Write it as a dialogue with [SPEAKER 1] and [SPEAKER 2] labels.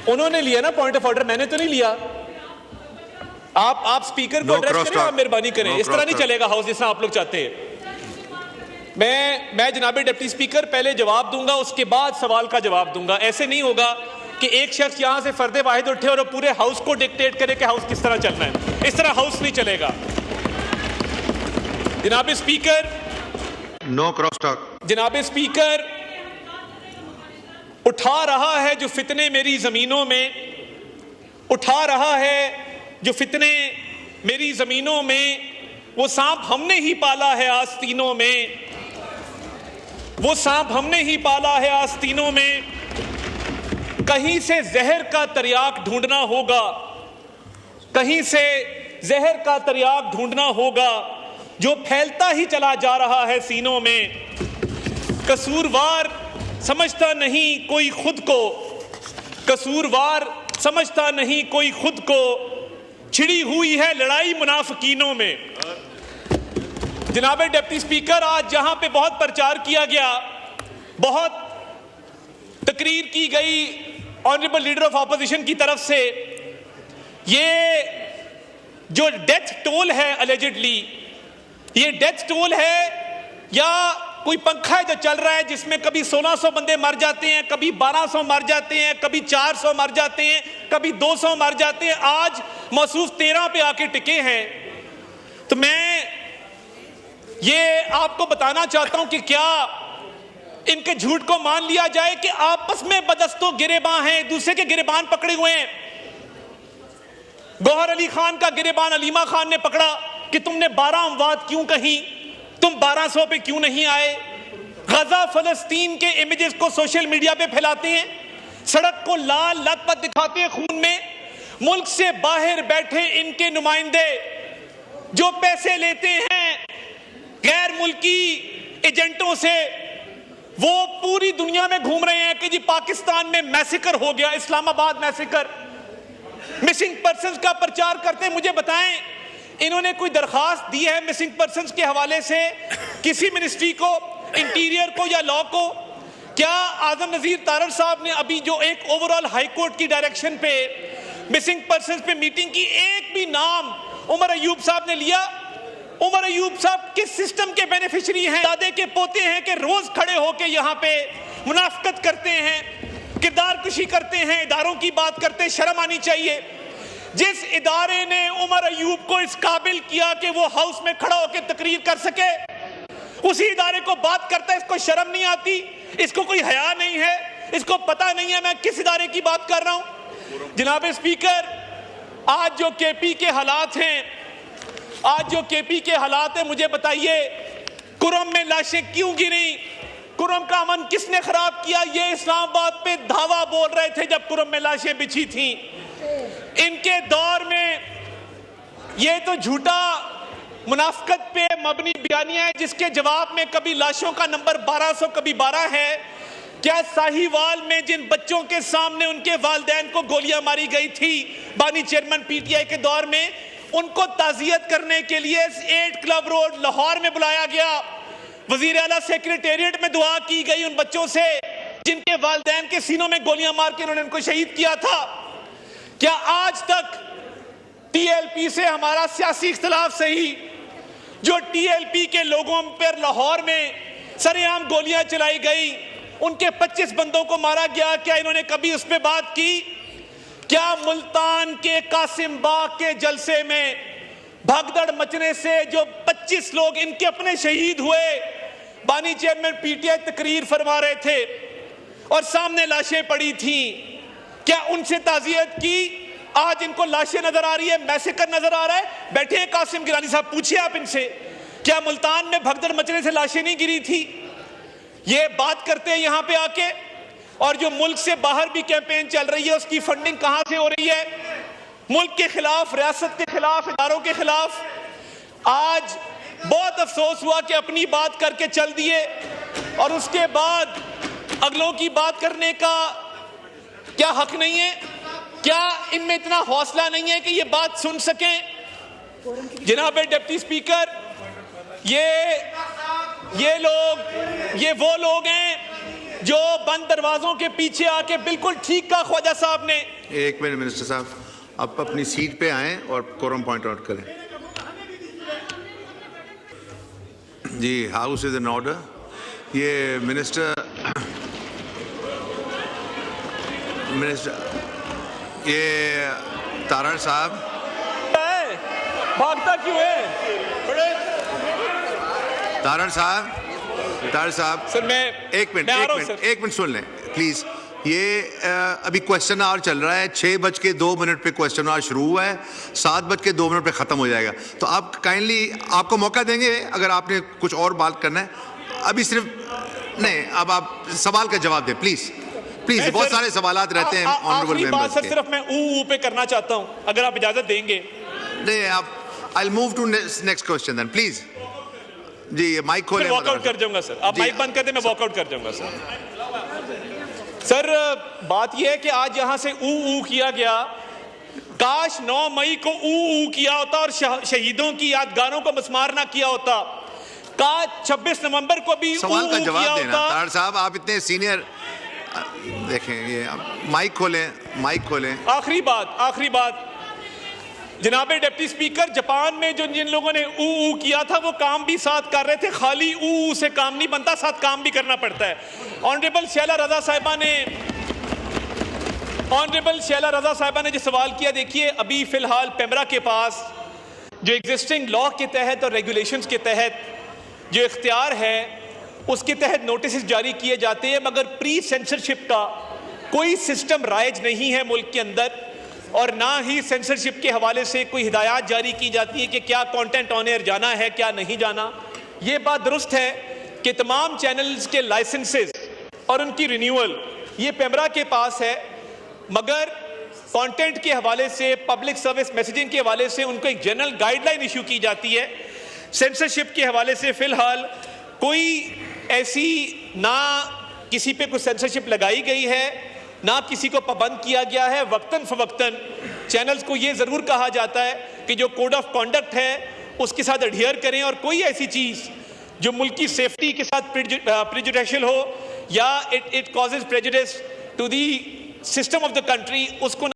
[SPEAKER 1] उन्होंने लिया ना पॉइंट ऑफ ऑर्डर, मैंने तो नहीं लिया। आप स्पीकर को एड्रेस करें, आप मेहरबानी करें। इस तरह नहीं चलेगा हाउस जिस तरह आप लोग चाहते हैं। मैं जनाब डिप्टी स्पीकर पहले जवाब दूंगा, उसके बाद सवाल का जवाब दूंगा। ऐसे नहीं होगा कि एक शख्स यहां से फर्दे वाहिद उठे और पूरे हाउस को डिक्टेट करे कि हाउस किस तरह चलना है। इस तरह हाउस नहीं चलेगा। जनाब स्पीकर,
[SPEAKER 2] नो क्रॉस टॉक।
[SPEAKER 1] जनाब स्पीकर, उठा रहा है जो फितने मेरी जमीनों में, उठा रहा है जो फितने मेरी जमीनों में, वो सांप हमने ही पाला है आस्तीनों में, वो सांप हमने ही पाला है आस्तीनों में। कहीं से जहर का तरियाक ढूंढना होगा, कहीं से जहर का तरियाक ढूंढना होगा, जो फैलता ही चला जा रहा है सीनों में। कसूरवार समझता नहीं कोई खुद को, कसूरवार समझता नहीं कोई खुद को, छिड़ी हुई है लड़ाई मुनाफिकीनों में। जनाब डिप्टी स्पीकर, आज जहां पे बहुत प्रचार किया गया, बहुत तकरीर की गई ऑनरेबल लीडर ऑफ ऑपोजिशन की तरफ से, ये जो डेथ टोल है अलेजिडली, ये डेथ टोल है या कोई पंखा है जो चल रहा है जिसमें कभी 1600 बंदे मर जाते हैं, कभी 1200 मर जाते हैं, कभी 400 मर जाते हैं, कभी 200 मर जाते हैं, आज मौसूफ 13 पे आके टिके हैं। तो मैं ये आपको बताना चाहता हूं कि क्या इनके झूठ को मान लिया जाए कि आपस में बदस्तों गिरेबान हैं, दूसरे के गिरेबान पकड़े हुए हैं। गौहर अली खान का गिरेबान अलीमा खान ने पकड़ा कि तुमने 12 अमवात क्यों कही, तुम 1200 पे क्यों नहीं आए। गजा फलस्तीन के इमेजेस को सोशल मीडिया पे फैलाते हैं, सड़क को लाल लथपथ दिखाते हैं खून में। मुल्क से बाहर बैठे इनके नुमाइंदे जो पैसे लेते हैं गैर मुल्की एजेंटों से, वो पूरी दुनिया में घूम रहे हैं कि जी पाकिस्तान में मैसेकर हो गया, इस्लामाबाद मैसेकर। मिसिंग पर्संस का प्रचार करते हैं। मुझे बताएं, इन्होंने कोई दरखास्त दी है मिसिंग पर्संस के हवाले से किसी मिनिस्ट्री को, इंटीरियर को या लॉ को? क्या आजम नजीर तारड़ साहब ने अभी जो एक ओवरऑल हाई कोर्ट की डायरेक्शन पे मिसिंग पर्संस पे मीटिंग की, एक भी नाम उमर अयूब साहब ने लिया? उमर अयूब साहब किस सिस्टम के बेनिफिशियरी हैं? दादे के पोते हैं कि रोज खड़े होके यहाँ पे मुनाफकत करते हैं, किरदार कुशी करते हैं, इदारों की बात करते हैं। शर्म आनी चाहिए। जिस इदारे ने उमर अयूब को इस काबिल किया कि वो हाउस में खड़ा होकर तकरीर कर सके, उसी इदारे को बात करता है। इसको शर्म नहीं आती, इसको कोई हया नहीं है, इसको पता नहीं है मैं किस इदारे की बात कर रहा हूं। जनाब स्पीकर, आज जो केपी के हालात हैं, आज जो केपी के हालात हैं, मुझे बताइए कुरम में लाशें क्यों गिरी? कुरम का अमन किसने खराब किया? ये इस्लामाबाद पे धावा बोल रहे थे जब कुरम में लाशें बिछी थी। इनके दौर में ये तो झूठा मुनाफकत पे मबनी बयानियां है जिसके जवाब में कभी लाशों का नंबर 1200 कभी 12 है। क्या साहिवाल में जिन बच्चों के सामने उनके वालिदैन को गोलियां मारी गई थी बानी चेयरमैन पीटीआई के दौर में, उनको ताजियत करने के लिए 8 क्लब रोड लाहौर में बुलाया गया। वजीर आला सेक्रेटेरिएट में दुआ की गई उन बच्चों से जिनके वालिदैन के सीनों में गोलियां मार के उन्होंने उनको शहीद किया था। क्या आज तक टीएलपी से हमारा सियासी इख्तिलाफ सही, जो टीएलपी के लोगों पर लाहौर में सरेआम गोलियां चलाई गई, उनके 25 बंदों को मारा गया, क्या इन्होंने कभी उस पर बात की? क्या मुल्तान के कासिम बाग के जलसे में भगदड़ मचने से जो 25 लोग इनके अपने शहीद हुए, बानी चेयरमैन पीटीआई तकरीर फरमा रहे थे और सामने लाशें पड़ी थी, क्या उनसे ताजियत की? आज इनको लाशें नजर आ रही है, मैसेकर नजर आ रहा है। बैठे हैं कासिम गिलानी साहब, पूछिए आप इनसे, क्या मुल्तान में भगदड़ मचने से लाशें नहीं गिरी थी? ये बात करते हैं यहाँ पे आके। और जो मुल्क से बाहर भी कैंपेन चल रही है, उसकी फंडिंग कहां से हो रही है? मुल्क के खिलाफ, रियासत के खिलाफ, इदारों के खिलाफ। आज बहुत अफसोस हुआ कि अपनी बात करके चल दिए और उसके बाद अगलों की बात करने का क्या हक नहीं है? क्या इनमें इतना हौसला नहीं है कि ये बात सुन सकें? जनाब डिप्टी स्पीकर, ये वो लोग हैं जो बंद दरवाजों के पीछे आके बिल्कुल ठीक कहा ख्वाजा साहब ने।
[SPEAKER 2] एक मिनट मिनिस्टर साहब, आप अपनी सीट पे आएं और कोरम पॉइंट आउट करें। जी, हाउस इज इन ऑर्डर। ये मिनिस्टर ये तारड़ साहब
[SPEAKER 1] भागता क्यों है?
[SPEAKER 2] तारड़ साहब
[SPEAKER 1] सर मैं
[SPEAKER 2] एक मिनट सुन लें प्लीज। ये अभी क्वेश्चन आवर चल रहा है, 6:02 पे क्वेश्चन आवर शुरू हुआ है, 7:02 पे खत्म हो जाएगा। तो आप काइंडली, आपको मौका देंगे अगर आपने कुछ और बात करना है। अभी सिर्फ नहीं, अब आप सवाल का जवाब दें प्लीज। बहुत सारे सवालात रहते हैं ऑनरेबल मेंबर्स के।
[SPEAKER 1] सिर्फ मैं ऊ पे करना चाहता हूं, अगर आप इजाजत देंगे।
[SPEAKER 2] नहीं, आप I will move to next question then please. जी, माइक खोलें।
[SPEAKER 1] वॉकआउट कर जाऊंगा सर, आप माइक बंद कर दें, मैं वॉकआउट कर जाऊंगा सर। सर बात यह है कि आज यहां से ऊ किया गया, काश 9 मई को ऊ किया होता और शहीदों की यादगारों को मस्मार ना किया होता। काश 26 नवंबर को भी
[SPEAKER 2] सवाल का जवाब
[SPEAKER 1] किया
[SPEAKER 2] देना।
[SPEAKER 1] होता।
[SPEAKER 2] तारड़ साहब, आप इतने सीनियर, देखें ये माइक खोलें।
[SPEAKER 1] आखिरी बात जनाबे डिप्टी स्पीकर, जापान में जिन लोगों ने ऊ किया था वो काम भी साथ कर रहे थे। खाली ऊ से काम नहीं बनता, साथ काम भी करना पड़ता है। ऑनरेबल शैला रजा साहिबा ने जो सवाल किया, देखिए अभी फिलहाल पेमरा के पास जो एग्जिस्टिंग लॉ के तहत और रेगुलेशंस के तहत जो इख्तियार है उसके तहत नोटिस जारी किए जाते हैं, मगर प्री सेंसरशिप का कोई सिस्टम राइज नहीं है मुल्क के अंदर, और ना ही सेंसरशिप के हवाले से कोई हिदायत जारी की जाती है कि क्या कंटेंट ऑन एयर जाना है, क्या नहीं जाना। ये बात दुरुस्त है कि तमाम चैनल्स के लाइसेंसेस और उनकी रिन्यूअल ये पेमरा के पास है, मगर कंटेंट के हवाले से, पब्लिक सर्विस मैसेजिंग के हवाले से उनको एक जनरल गाइडलाइन इशू की जाती है। सेंसरशिप के हवाले से फिलहाल कोई ऐसी ना किसी पे कोई सेंसरशिप लगाई गई है, ना किसी को पाबंद किया गया है। वक्तन फवक्तन चैनल्स को ये ज़रूर कहा जाता है कि जो कोड ऑफ कॉन्डक्ट है उसके साथ एडहियर करें, और कोई ऐसी चीज़ जो मुल्क की सेफ्टी के साथ प्रेजुडिशियल हो या it causes prejudice to the system of the country, उसको